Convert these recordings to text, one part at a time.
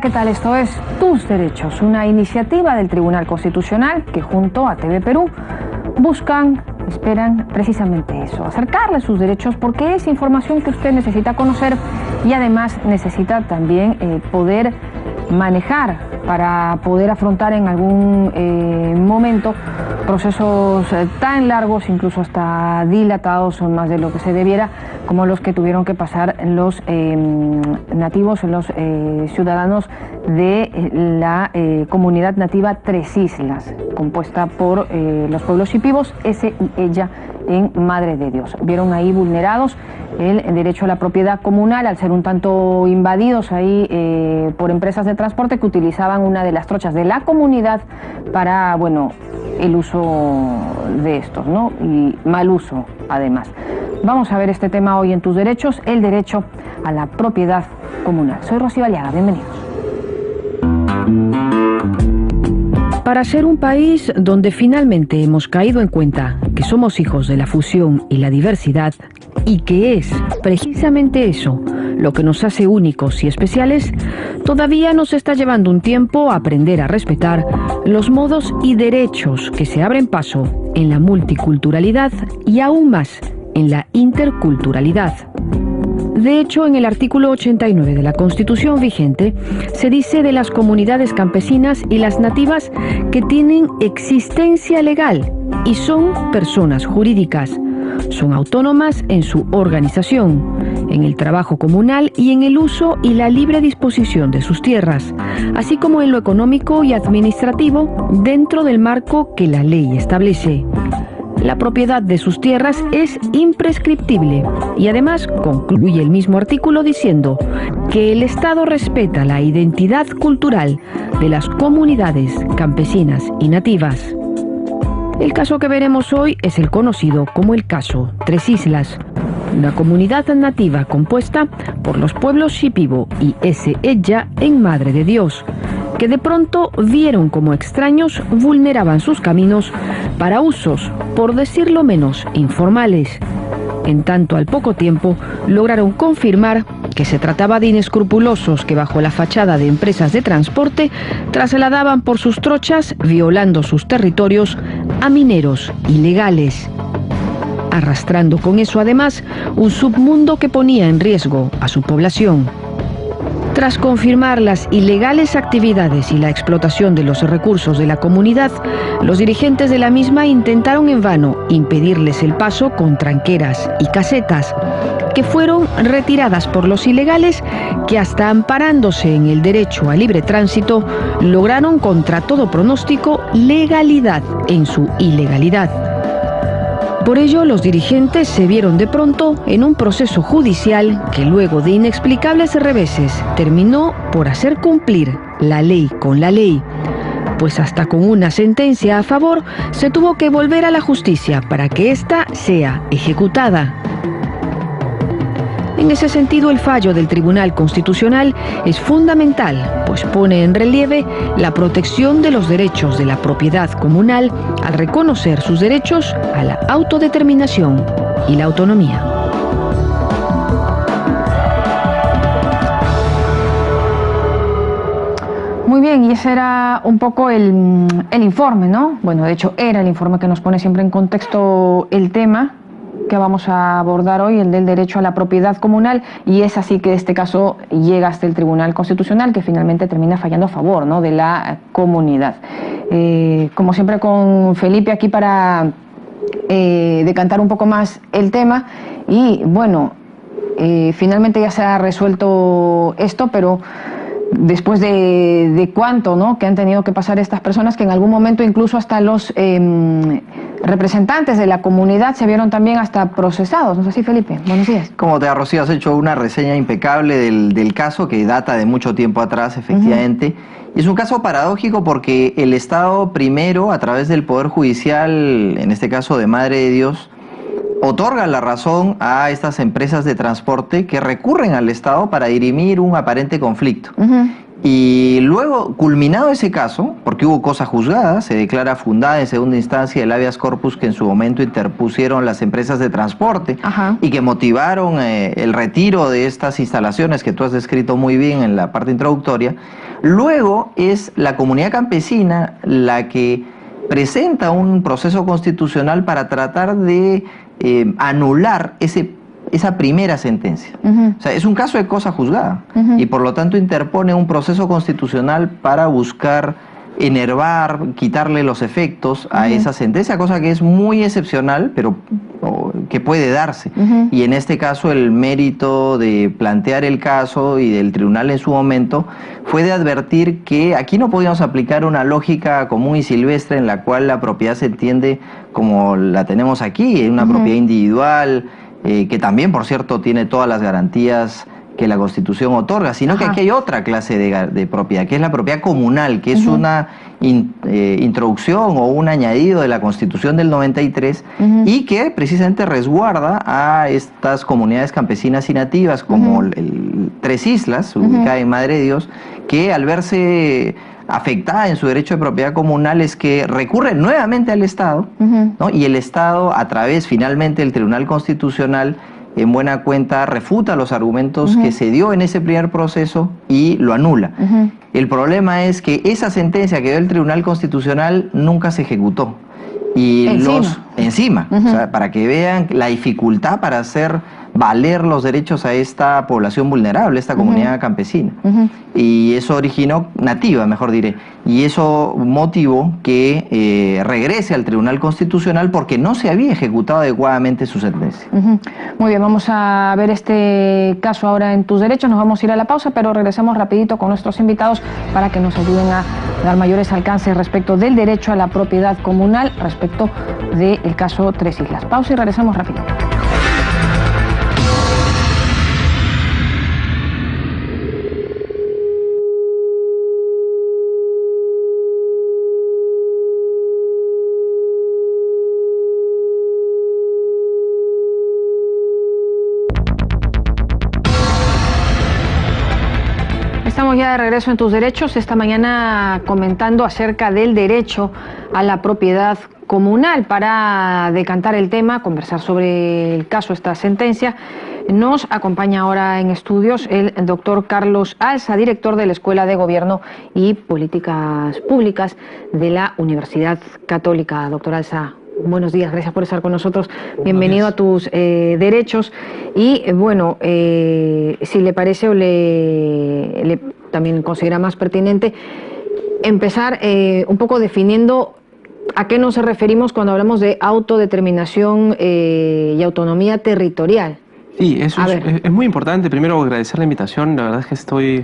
¿qué tal? Esto es Tus Derechos, una iniciativa del Tribunal Constitucional que junto a TV Perú esperan precisamente eso, acercarle sus derechos, porque es información que usted necesita conocer y además necesita también poder manejar para poder afrontar en algún momento procesos tan largos, incluso hasta dilatados, son más de lo que se debiera, como los que tuvieron que pasar los nativos, los ciudadanos de la comunidad nativa Tres Islas, compuesta por los pueblos shipibos, ese y ella en Madre de Dios. Vieron ahí vulnerados el derecho a la propiedad comunal al ser un tanto invadidos ahí por empresas de transporte que utilizaban una de las trochas de la comunidad para, bueno, el uso de estos, ¿no? Y mal uso, además. Vamos a ver este tema hoy en Tus Derechos, el derecho a la propiedad comunal. Soy Rocío Aliaga, bienvenidos. Para ser un país donde finalmente hemos caído en cuenta que somos hijos de la fusión y la diversidad, y que es precisamente eso lo que nos hace únicos y especiales, todavía nos está llevando un tiempo aprender a respetar los modos y derechos que se abren paso en la multiculturalidad y aún más en la interculturalidad. De hecho, en el artículo 89 de la Constitución vigente se dice de las comunidades campesinas y las nativas que tienen existencia legal y son personas jurídicas. Son autónomas en su organización, en el trabajo comunal y en el uso y la libre disposición de sus tierras, así como en lo económico y administrativo dentro del marco que la ley establece. La propiedad de sus tierras es imprescriptible y además concluye el mismo artículo diciendo que el Estado respeta la identidad cultural de las comunidades campesinas y nativas. El caso que veremos hoy es el conocido como el caso Tres Islas, una comunidad nativa compuesta por los pueblos shipibo y ese-ella en Madre de Dios, que de pronto vieron como extraños vulneraban sus caminos para usos, por decirlo menos, informales. En tanto, al poco tiempo, lograron confirmar que se trataba de inescrupulosos que bajo la fachada de empresas de transporte trasladaban por sus trochas, violando sus territorios, a mineros ilegales, arrastrando con eso además un submundo que ponía en riesgo a su población. Tras confirmar las ilegales actividades y la explotación de los recursos de la comunidad, los dirigentes de la misma intentaron en vano impedirles el paso con tranqueras y casetas, que fueron retiradas por los ilegales que, hasta amparándose en el derecho a libre tránsito, lograron contra todo pronóstico legalidad en su ilegalidad. Por ello, los dirigentes se vieron de pronto en un proceso judicial que luego de inexplicables reveses terminó por hacer cumplir la ley con la ley, pues hasta con una sentencia a favor se tuvo que volver a la justicia para que ésta sea ejecutada. En ese sentido, el fallo del Tribunal Constitucional es fundamental, pues pone en relieve la protección de los derechos de la propiedad comunal al reconocer sus derechos a la autodeterminación y la autonomía. Muy bien, y ese era un poco el informe, ¿no? Bueno, de hecho era el informe que nos pone siempre en contexto el tema que vamos a abordar hoy, el del derecho a la propiedad comunal, y es así que este caso llega hasta el Tribunal Constitucional, que finalmente termina fallando a favor, ¿no?, de la comunidad. Como siempre con Felipe aquí para decantar un poco más el tema, y bueno, finalmente ya se ha resuelto esto, pero después de cuánto, ¿no?, que han tenido que pasar estas personas, que en algún momento incluso hasta los representantes de la comunidad se vieron también hasta procesados. ¿No es así, Felipe? Buenos días. Como te, Rocío, has hecho una reseña impecable del caso, que data de mucho tiempo atrás, efectivamente. Y es un caso paradójico porque el Estado primero, a través del Poder Judicial, en este caso de Madre de Dios, otorga la razón a estas empresas de transporte que recurren al Estado para dirimir un aparente conflicto. Y luego, culminado ese caso, porque hubo cosa juzgada, se declara fundada en segunda instancia el habeas corpus que en su momento interpusieron las empresas de transporte y que motivaron el retiro de estas instalaciones que tú has descrito muy bien en la parte introductoria. Luego es la comunidad campesina la que presenta un proceso constitucional para tratar de anular esa primera sentencia. O sea, es un caso de cosa juzgada y por lo tanto interpone un proceso constitucional para buscar enervar, quitarle los efectos a esa sentencia, cosa que es muy excepcional, pero que puede darse. Y en este caso el mérito de plantear el caso y del tribunal en su momento fue de advertir que aquí no podíamos aplicar una lógica común y silvestre en la cual la propiedad se entiende como la tenemos aquí, una propiedad individual, que también, por cierto, tiene todas las garantías que la Constitución otorga, sino que aquí hay otra clase de propiedad, que es la propiedad comunal, que es una introducción o un añadido de la Constitución del 93 y que precisamente resguarda a estas comunidades campesinas y nativas como Tres Islas, ubicada en Madre de Dios, que al verse afectada en su derecho de propiedad comunal es que recurre nuevamente al Estado, ¿no? Y el Estado, a través finalmente del Tribunal Constitucional, en buena cuenta refuta los argumentos que se dio en ese primer proceso y lo anula. El problema es que esa sentencia que dio el Tribunal Constitucional nunca se ejecutó. Y encima, o sea, para que vean la dificultad para hacer valer los derechos a esta población vulnerable, esta comunidad campesina. Y eso originó, nativa mejor diré, y eso motivó que regrese al Tribunal Constitucional porque no se había ejecutado adecuadamente su sentencia. Muy bien, vamos a ver este caso ahora en Tus Derechos, nos vamos a ir a la pausa, pero regresamos rapidito con nuestros invitados para que nos ayuden a dar mayores alcances respecto del derecho a la propiedad comunal, respecto del caso Tres Islas. Pausa y regresamos rapidito. Estamos ya de regreso en Tus Derechos, esta mañana comentando acerca del derecho a la propiedad comunal. Para decantar el tema, conversar sobre el caso, esta sentencia, nos acompaña ahora en estudios el doctor Carlos Alza, director de la Escuela de Gobierno y Políticas Públicas de la Universidad Católica. Doctor Alza, buenos días, gracias por estar con nosotros. Bienvenido a Tus Derechos. Y bueno, si le parece o le también considera más pertinente empezar un poco definiendo a qué nos referimos cuando hablamos de autodeterminación y autonomía territorial. Sí, eso es muy importante. Primero, agradecer la invitación. La verdad es que estoy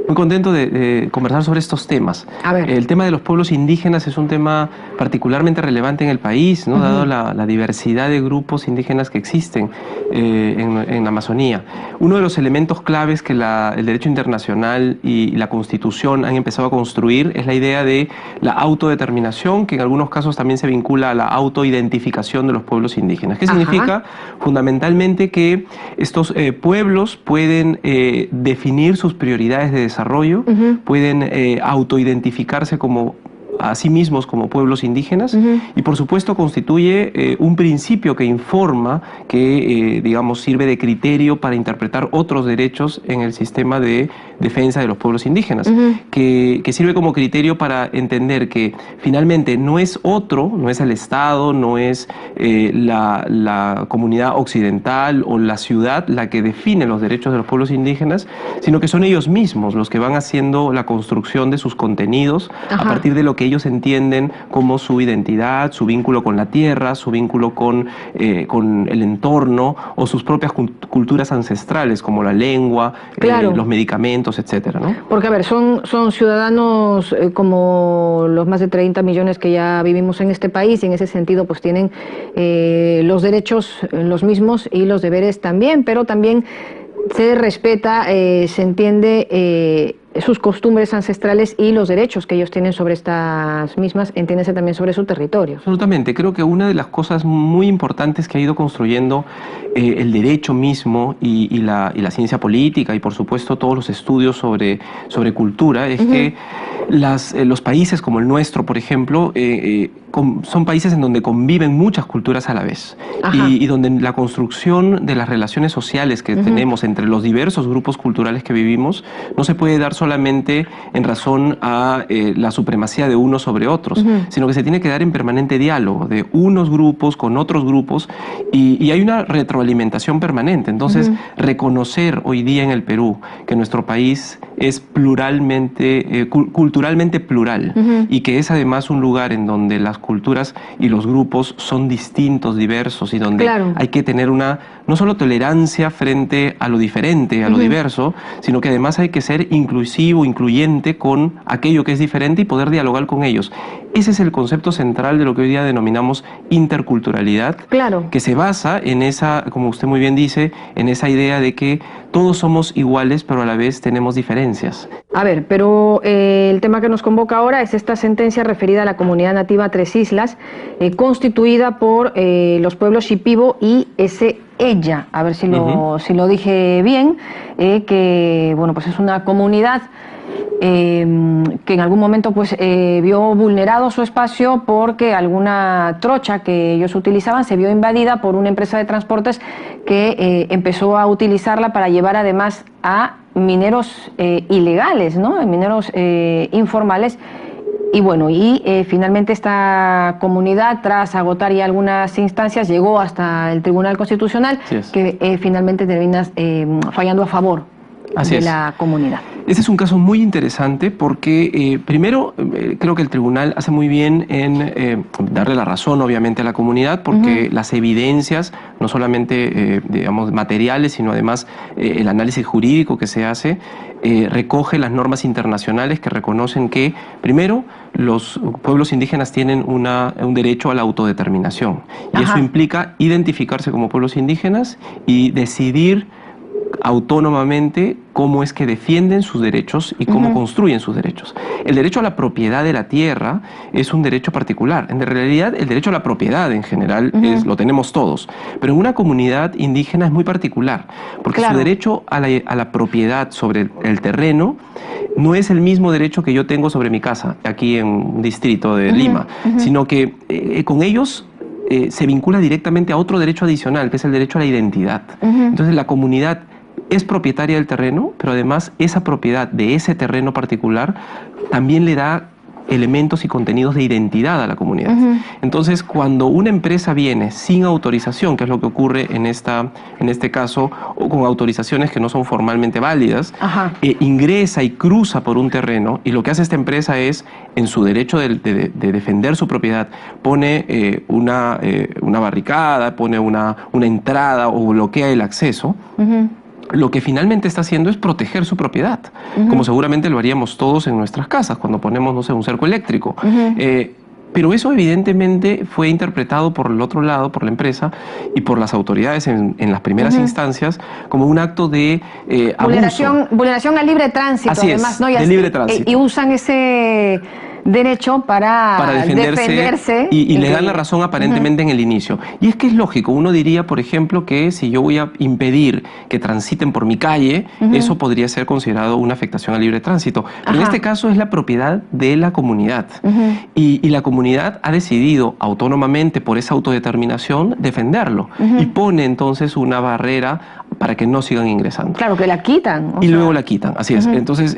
muy contento de conversar sobre estos temas. El tema de los pueblos indígenas es un tema particularmente relevante en el país, ¿no? Dado la diversidad de grupos indígenas que existen en la Amazonía. Uno de los elementos claves que el derecho internacional y la Constitución han empezado a construir es la idea de la autodeterminación, que en algunos casos también se vincula a la autoidentificación de los pueblos indígenas. ¿Qué significa? Fundamentalmente que estos pueblos pueden definir sus prioridades de desarrollo, pueden autoidentificarse como a sí mismos como pueblos indígenas y por supuesto constituye un principio que informa, que digamos sirve de criterio para interpretar otros derechos en el sistema de defensa de los pueblos indígenas, que sirve como criterio para entender que finalmente no es el Estado, no es la comunidad occidental o la ciudad la que define los derechos de los pueblos indígenas, sino que son ellos mismos los que van haciendo la construcción de sus contenidos a partir de lo que ellos entienden como su identidad, su vínculo con la tierra, su vínculo con el entorno o sus propias culturas ancestrales como la lengua, los medicamentos, etcétera, ¿no? Porque, a ver, son ciudadanos como los más de 30 millones que ya vivimos en este país y en ese sentido pues tienen los derechos los mismos y los deberes también, pero también se respeta, se entiende sus costumbres ancestrales y los derechos que ellos tienen sobre estas mismas, entiéndese también sobre su territorio. Absolutamente. Creo que una de las cosas muy importantes que ha ido construyendo el derecho mismo y la ciencia política y por supuesto todos los estudios sobre cultura es que los países como el nuestro, por ejemplo, son países en donde conviven muchas culturas a la vez y donde la construcción de las relaciones sociales que tenemos entre los diversos grupos culturales que vivimos no se puede dar solamente en razón a la supremacía de unos sobre otros, sino que se tiene que dar en permanente diálogo de unos grupos con otros grupos y hay una retroalimentación permanente. Entonces, reconocer hoy día en el Perú que nuestro país es pluralmente, culturalmente plural y que es además un lugar en donde las culturas y los grupos son distintos, diversos y donde hay que tener una, no solo tolerancia frente a lo diferente, a lo diverso, sino que además hay que ser inclusivo, incluyente con aquello que es diferente y poder dialogar con ellos. Ese es el concepto central de lo que hoy día denominamos interculturalidad, que se basa en esa, como usted muy bien dice, en esa idea de que todos somos iguales, pero a la vez tenemos diferencias. A ver, pero el tema que nos convoca ahora es esta sentencia referida a la comunidad nativa Tres Islas, constituida por los pueblos Shipibo y Ella, a ver si lo dije bien, que bueno, pues es una comunidad que en algún momento pues vio vulnerado su espacio porque alguna trocha que ellos utilizaban se vio invadida por una empresa de transportes que empezó a utilizarla para llevar además a mineros ilegales, ¿no? Mineros informales. Y bueno, finalmente esta comunidad, tras agotar ya algunas instancias, llegó hasta el Tribunal Constitucional, que finalmente termina fallando a favor de la comunidad. Este es un caso muy interesante porque, primero, creo que el tribunal hace muy bien en darle la razón, obviamente, a la comunidad, porque las evidencias, no solamente, digamos, materiales, sino además el análisis jurídico que se hace, recoge las normas internacionales que reconocen que, primero, los pueblos indígenas tienen un derecho a la autodeterminación. Y eso implica identificarse como pueblos indígenas y decidir autónomamente cómo es que defienden sus derechos y cómo construyen sus derechos. El derecho a la propiedad de la tierra es un derecho particular. En realidad, el derecho a la propiedad en general lo tenemos todos, pero en una comunidad indígena es muy particular, porque su derecho a la propiedad sobre el terreno no es el mismo derecho que yo tengo sobre mi casa, aquí en un distrito de Lima, sino que con ellos se vincula directamente a otro derecho adicional, que es el derecho a la identidad. Entonces, la comunidad es propietaria del terreno, pero además esa propiedad de ese terreno particular también le da elementos y contenidos de identidad a la comunidad. Entonces, cuando una empresa viene sin autorización, que es lo que ocurre en este caso, o con autorizaciones que no son formalmente válidas, ingresa y cruza por un terreno, y lo que hace esta empresa es, en su derecho de defender su propiedad, pone una barricada, pone una entrada o bloquea el acceso, lo que finalmente está haciendo es proteger su propiedad, como seguramente lo haríamos todos en nuestras casas cuando ponemos, no sé, un cerco eléctrico. Pero eso evidentemente fue interpretado por el otro lado, por la empresa y por las autoridades en las primeras instancias, como un acto de vulneración al libre tránsito. Así además, ¿no? De libre tránsito. Y usan ese derecho para defenderse. Y le dan la razón aparentemente en el inicio. Y es que es lógico, uno diría, por ejemplo, que si yo voy a impedir que transiten por mi calle, eso podría ser considerado una afectación al libre tránsito. Pero en este caso es la propiedad de la comunidad. Y la comunidad ha decidido autónomamente, por esa autodeterminación, defenderlo. Y pone entonces una barrera para que no sigan ingresando. Claro, que la quitan. Luego la quitan, así es. Entonces,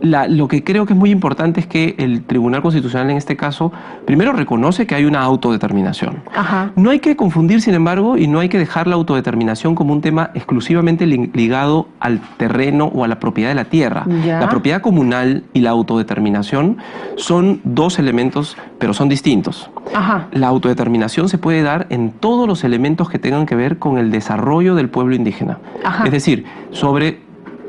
lo que creo que es muy importante es que el Tribunal Constitucional en este caso, primero reconoce que hay una autodeterminación. No hay que confundir, sin embargo, y no hay que dejar la autodeterminación como un tema exclusivamente ligado al terreno o a la propiedad de la tierra. La propiedad comunal y la autodeterminación son dos elementos, pero son distintos. La autodeterminación se puede dar en todos los elementos que tengan que ver con el desarrollo del pueblo indígena. Es decir, sobre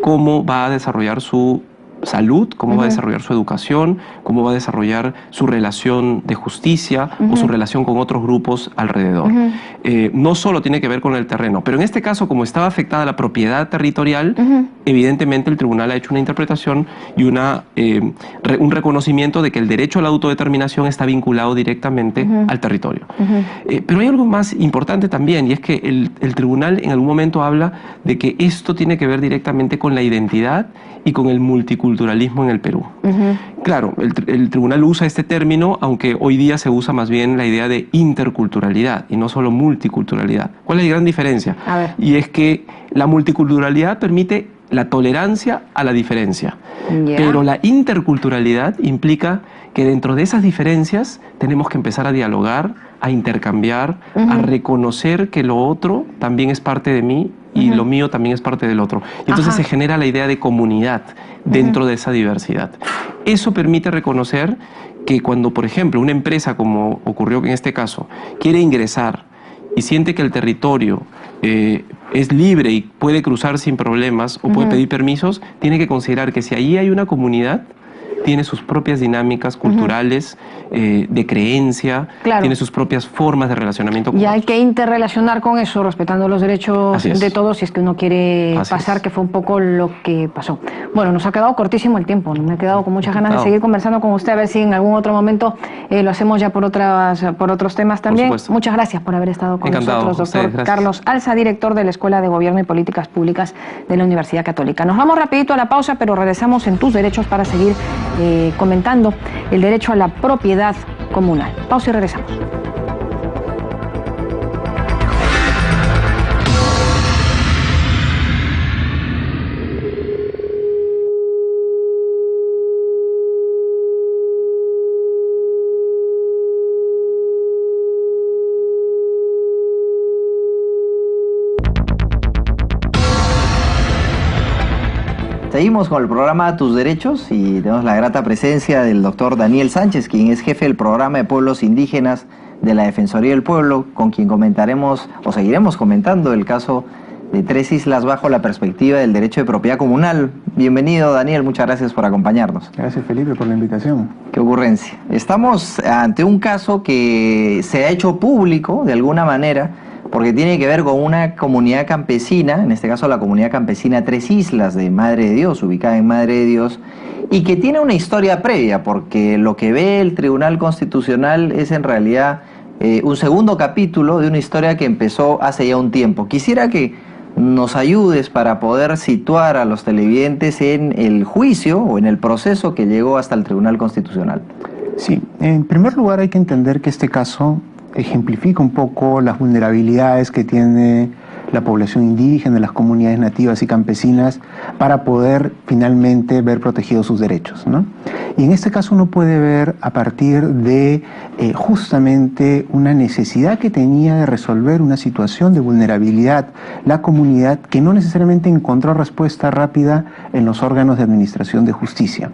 cómo va a desarrollar su salud, cómo va a desarrollar su educación, cómo va a desarrollar su relación de justicia o su relación con otros grupos alrededor. No solo tiene que ver con el terreno, pero en este caso, como estaba afectada la propiedad territorial, evidentemente el tribunal ha hecho una interpretación y un reconocimiento de que el derecho a la autodeterminación está vinculado directamente al territorio. Pero hay algo más importante también, y es que el tribunal en algún momento habla de que esto tiene que ver directamente con la identidad y con el multiculturalismo en el Perú. Claro, el tribunal usa este término, aunque hoy día se usa más bien la idea de interculturalidad y no solo multiculturalidad. ¿Cuál es la gran diferencia? Y es que la multiculturalidad permite la tolerancia a la diferencia, pero la interculturalidad implica que dentro de esas diferencias tenemos que empezar a dialogar, a intercambiar, a reconocer que lo otro también es parte de mí y lo mío también es parte del otro. Y entonces se genera la idea de comunidad dentro de esa diversidad. Eso permite reconocer que cuando, por ejemplo, una empresa, como ocurrió en este caso, quiere ingresar y siente que el territorio es libre y puede cruzar sin problemas o puede pedir permisos, tiene que considerar que si ahí hay una comunidad, tiene sus propias dinámicas culturales, de creencia, tiene sus propias formas de relacionamiento. Y hay que interrelacionar con eso, respetando los derechos de todos, si es que uno quiere pasar, que fue un poco lo que pasó. Bueno, nos ha quedado cortísimo el tiempo, me he quedado con muchas ganas de seguir conversando con usted, a ver si en algún otro momento lo hacemos ya por otros temas también. Muchas gracias por haber estado con nosotros, doctor Carlos Alza, director de la Escuela de Gobierno y Políticas Públicas de la Universidad Católica. Nos vamos rapidito a la pausa, pero regresamos en Tus Derechos para seguir comentando el derecho a la propiedad comunal. Pausa y regresamos. Seguimos con el programa Tus Derechos y tenemos la grata presencia del doctor Daniel Sánchez, quien es jefe del programa de pueblos indígenas de la Defensoría del Pueblo, con quien comentaremos o seguiremos comentando el caso de 3 islas bajo la perspectiva del derecho de propiedad comunal. Bienvenido, Daniel, muchas gracias por acompañarnos. Gracias, Felipe, por la invitación. Qué ocurrencia. Estamos ante un caso que se ha hecho público de alguna manera, porque tiene que ver con una comunidad campesina, en este caso la comunidad campesina 3 Islas de Madre de Dios, ubicada en Madre de Dios, y que tiene una historia previa, porque lo que ve el Tribunal Constitucional es en realidad un segundo capítulo de una historia que empezó hace ya un tiempo. Quisiera que nos ayudes para poder situar a los televidentes en el juicio o en el proceso que llegó hasta el Tribunal Constitucional. Sí, en primer lugar hay que entender que este caso ejemplifica un poco las vulnerabilidades que tiene la población indígena, las comunidades nativas y campesinas para poder finalmente ver protegidos sus derechos, ¿no? Y en este caso uno puede ver a partir de justamente una necesidad que tenía de resolver una situación de vulnerabilidad la comunidad que no necesariamente encontró respuesta rápida en los órganos de administración de justicia.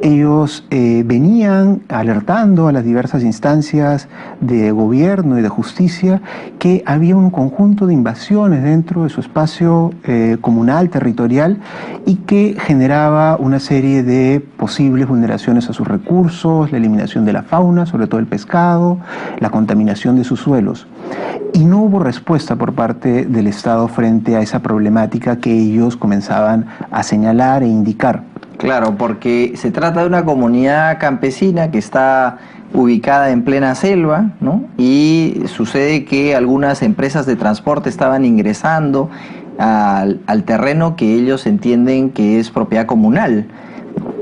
Ellos venían alertando a las diversas instancias de gobierno y de justicia que había un conjunto de invasiones dentro de su espacio comunal, territorial, y que generaba una serie de posibles vulneraciones a sus recursos, la eliminación de la fauna, sobre todo el pescado, la contaminación de sus suelos. Y no hubo respuesta por parte del Estado frente a esa problemática que ellos comenzaban a señalar e indicar. Claro, porque se trata de una comunidad campesina que está ubicada en plena selva, ¿no? Y sucede que algunas empresas de transporte estaban ingresando al terreno que ellos entienden que es propiedad comunal.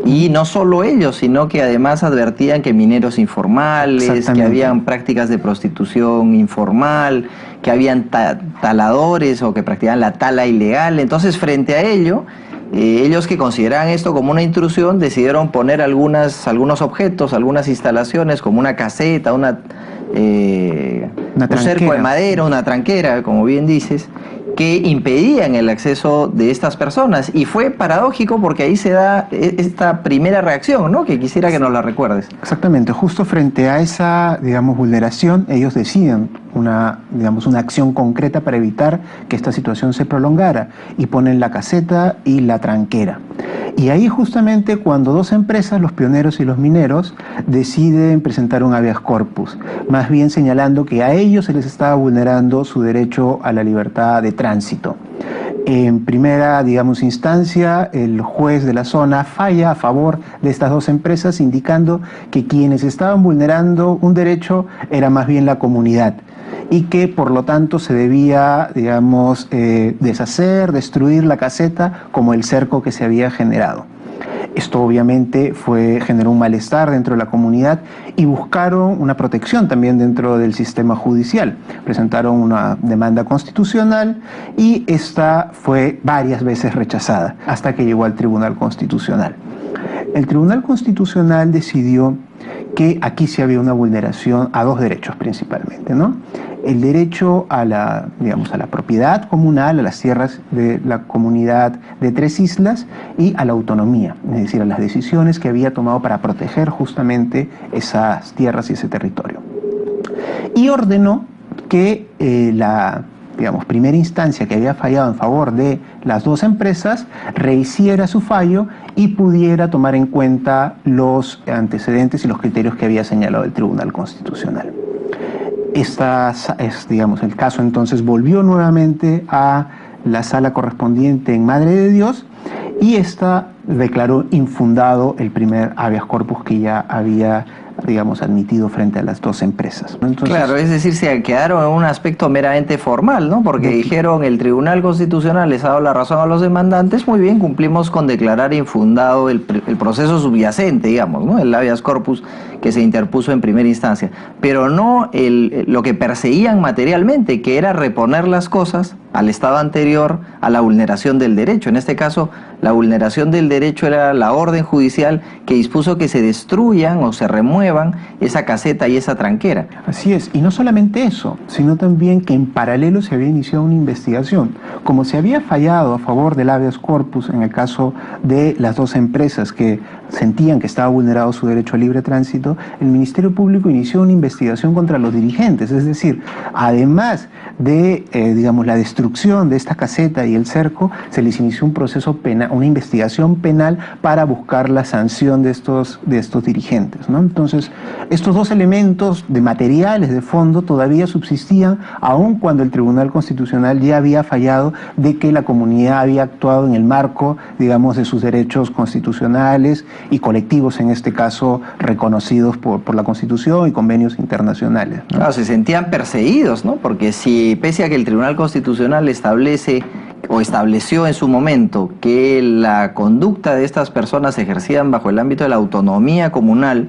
Y no solo ellos, sino que además advertían que mineros informales, que habían prácticas de prostitución informal, que habían taladores o que practicaban la tala ilegal. Entonces, frente a ello, ellos que consideraban esto como una intrusión, decidieron poner algunos objetos, algunas instalaciones, como una caseta, un cerco de madera, una tranquera, como bien dices, que impedían el acceso de estas personas. Y fue paradójico porque ahí se da esta primera reacción, ¿no? Que quisiera que nos la recuerdes. Exactamente, justo frente a esa, digamos, vulneración, ellos deciden digamos, una acción concreta para evitar que esta situación se prolongara, y ponen la caseta y la tranquera. Y ahí justamente cuando dos empresas, los pioneros y los mineros, deciden presentar un habeas corpus, más bien señalando que a ellos se les estaba vulnerando su derecho a la libertad de tránsito. En primera, digamos, instancia, el juez de la zona falla a favor de estas dos empresas, indicando que quienes estaban vulnerando un derecho era más bien la comunidad, y que por lo tanto se debía, digamos, deshacer, destruir la caseta como el cerco que se había generado. Esto obviamente generó un malestar dentro de la comunidad y buscaron una protección también dentro del sistema judicial. Presentaron una demanda constitucional y esta fue varias veces rechazada hasta que llegó al Tribunal Constitucional. El Tribunal Constitucional decidió que aquí sí había una vulneración a dos derechos principalmente, ¿no? El derecho a la propiedad comunal, a las tierras de la comunidad de Tres Islas, y a la autonomía, es decir, a las decisiones que había tomado para proteger justamente esas tierras y ese territorio. Y ordenó que la primera instancia que había fallado en favor de las dos empresas rehiciera su fallo y pudiera tomar en cuenta los antecedentes y los criterios que había señalado el Tribunal Constitucional. El caso entonces volvió nuevamente a la sala correspondiente en Madre de Dios, y esta declaró infundado el primer habeas corpus que ya había, digamos, admitido frente a las dos empresas. Entonces, claro, es decir, se quedaron en un aspecto meramente formal, ¿no? Porque dijeron, el Tribunal Constitucional les ha dado la razón a los demandantes, muy bien, cumplimos con declarar infundado el proceso subyacente, digamos, ¿no? El habeas corpus que se interpuso en primera instancia, pero no lo que perseguían materialmente, que era reponer las cosas al estado anterior a la vulneración del derecho. En este caso, la vulneración del derecho era la orden judicial que dispuso que se destruyan o se remuevan esa caseta y esa tranquera. Así es, y no solamente eso, sino también que en paralelo se había iniciado una investigación. Como se había fallado a favor del habeas corpus en el caso de las dos empresas que sentían que estaba vulnerado su derecho a libre tránsito, el Ministerio Público inició una investigación contra los dirigentes, es decir, además de, la destrucción de esta caseta y el cerco, se les inició un proceso penal, una investigación penal para buscar la sanción de estos dirigentes, ¿no? Entonces, estos dos elementos de materiales, de fondo, todavía subsistían, aun cuando el Tribunal Constitucional ya había fallado de que la comunidad había actuado en el marco, digamos, de sus derechos constitucionales y colectivos, en este caso, reconocidos por la Constitución y convenios internacionales, ¿no? Claro, se sentían perseguidos, ¿no? Porque si, pese a que el Tribunal Constitucional estableció en su momento que la conducta de estas personas se ejercían bajo el ámbito de la autonomía comunal,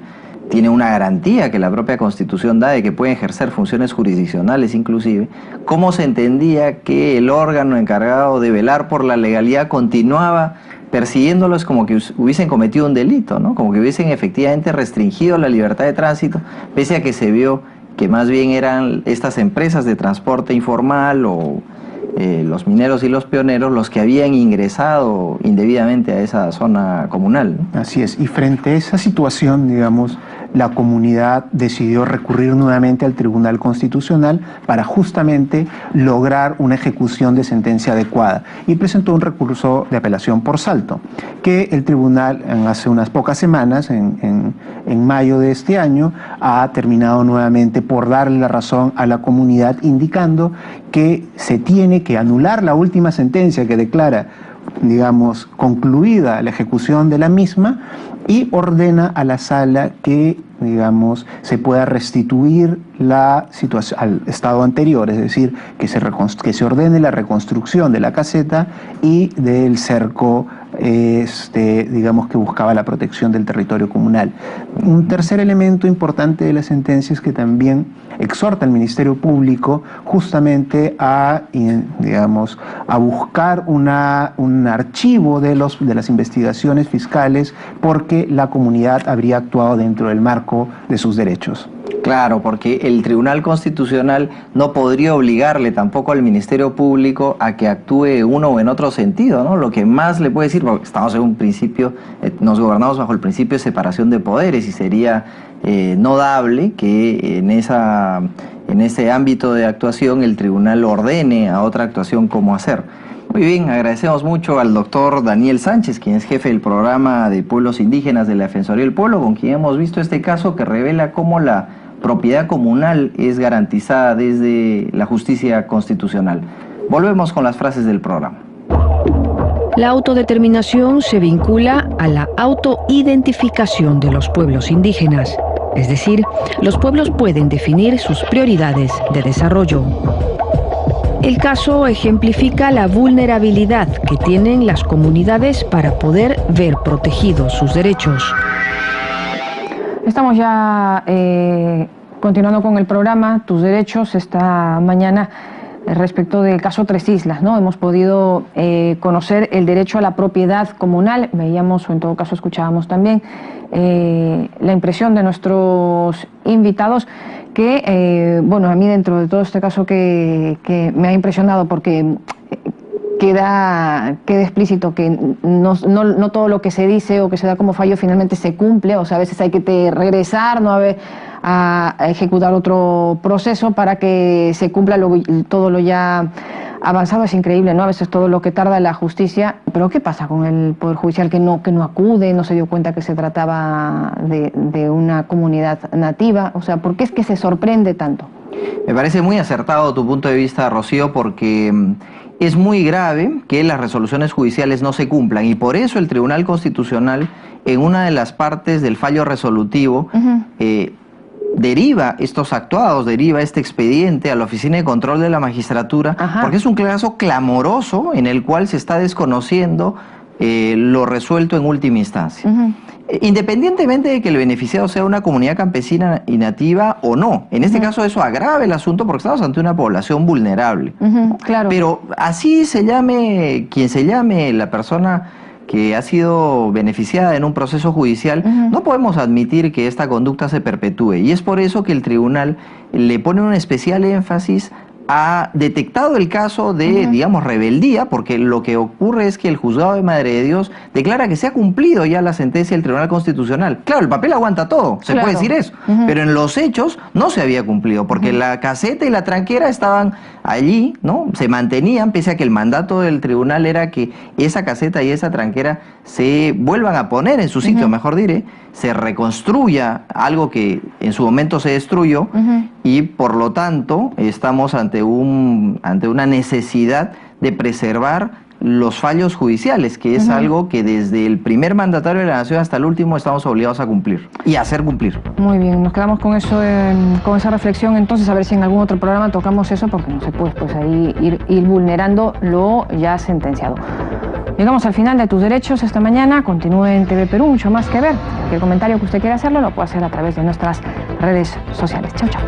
tiene una garantía que la propia Constitución da de que pueden ejercer funciones jurisdiccionales inclusive, ¿cómo se entendía que el órgano encargado de velar por la legalidad continuaba persiguiéndolos como que hubiesen cometido un delito, ¿no? Como que hubiesen efectivamente restringido la libertad de tránsito, pese a que se vio que más bien eran estas empresas de transporte informal o los mineros y los pioneros los que habían ingresado indebidamente a esa zona comunal, ¿no? Así es, y frente a esa situación, digamos, la comunidad decidió recurrir nuevamente al Tribunal Constitucional para justamente lograr una ejecución de sentencia adecuada, y presentó un recurso de apelación por salto, que el tribunal hace unas pocas semanas, en mayo de este año, ha terminado nuevamente por darle la razón a la comunidad, indicando que se tiene que anular la última sentencia que declara, digamos, concluida la ejecución de la misma, y ordena a la sala que, digamos, se pueda restituir la situación al estado anterior, es decir, que se ordene la reconstrucción de la caseta y del cerco, digamos, que buscaba la protección del territorio comunal. Un tercer elemento importante de la sentencia es que también exhorta al Ministerio Público justamente a buscar un archivo de las investigaciones fiscales, porque la comunidad habría actuado dentro del marco de sus derechos. Claro, porque el Tribunal Constitucional no podría obligarle tampoco al Ministerio Público a que actúe uno o en otro sentido, ¿no? Lo que más le puede decir, porque estamos en un principio, nos gobernamos bajo el principio de separación de poderes, y sería no dable que en esa en este ámbito de actuación el tribunal ordene a otra actuación cómo hacer. Muy bien, agradecemos mucho al doctor Daniel Sánchez, quien es jefe del programa de pueblos indígenas de la Defensoría del Pueblo, con quien hemos visto este caso que revela cómo la propiedad comunal es garantizada desde la justicia constitucional. Volvemos con las frases del programa. La autodeterminación se vincula a la autoidentificación de los pueblos indígenas, es decir, los pueblos pueden definir sus prioridades de desarrollo. El caso ejemplifica la vulnerabilidad que tienen las comunidades para poder ver protegidos sus derechos. Estamos ya continuando con el programa Tus Derechos esta mañana respecto del caso Tres Islas, ¿no? Hemos podido conocer el derecho a la propiedad comunal, veíamos o en todo caso escuchábamos también la impresión de nuestros invitados que, bueno, a mí dentro de todo este caso que me ha impresionado porque queda explícito que no todo lo que se dice o que se da como fallo finalmente se cumple, o sea, a veces hay que regresar, ¿no? A ejecutar otro proceso para que se cumpla todo lo ya avanzado. Es increíble, ¿no? A veces todo lo que tarda la justicia. Pero ¿qué pasa con el Poder Judicial que no acude, no se dio cuenta que se trataba de una comunidad nativa? O sea, ¿por qué es que se sorprende tanto? Me parece muy acertado tu punto de vista, Rocío, porque es muy grave que las resoluciones judiciales no se cumplan y por eso el Tribunal Constitucional, en una de las partes del fallo resolutivo, deriva estos actuados, deriva este expediente a la Oficina de Control de la Magistratura, porque es un caso clamoroso en el cual se está desconociendo lo resuelto en última instancia. Independientemente de que el beneficiado sea una comunidad campesina y nativa o no, en este caso eso agrava el asunto porque estamos ante una población vulnerable. Claro. Pero así se llame, quien se llame la persona que ha sido beneficiada en un proceso judicial, no podemos admitir que esta conducta se perpetúe. Y es por eso que el tribunal le pone un especial énfasis ha detectado el caso de, digamos, rebeldía, porque lo que ocurre es que el Juzgado de Madre de Dios declara que se ha cumplido ya la sentencia del Tribunal Constitucional. Claro, el papel aguanta todo, se puede decir eso, pero en los hechos no se había cumplido, porque la caseta y la tranquera estaban allí, ¿no? Se mantenían, pese a que el mandato del tribunal era que esa caseta y esa tranquera se vuelvan a poner en su sitio, mejor diré, se reconstruya algo que en su momento se destruyó, y por lo tanto estamos ante una necesidad de preservar los fallos judiciales, que es algo que desde el primer mandatario de la Nación hasta el último estamos obligados a cumplir y a hacer cumplir. Muy bien, nos quedamos con eso, con esa reflexión, entonces a ver si en algún otro programa tocamos eso, porque no se puede pues ahí ir vulnerando lo ya sentenciado. Llegamos al final de Tus Derechos esta mañana. Continúe en TV Perú, mucho más que ver. Cualquier comentario que usted quiera hacerlo lo puede hacer a través de nuestras redes sociales. Chao, chao.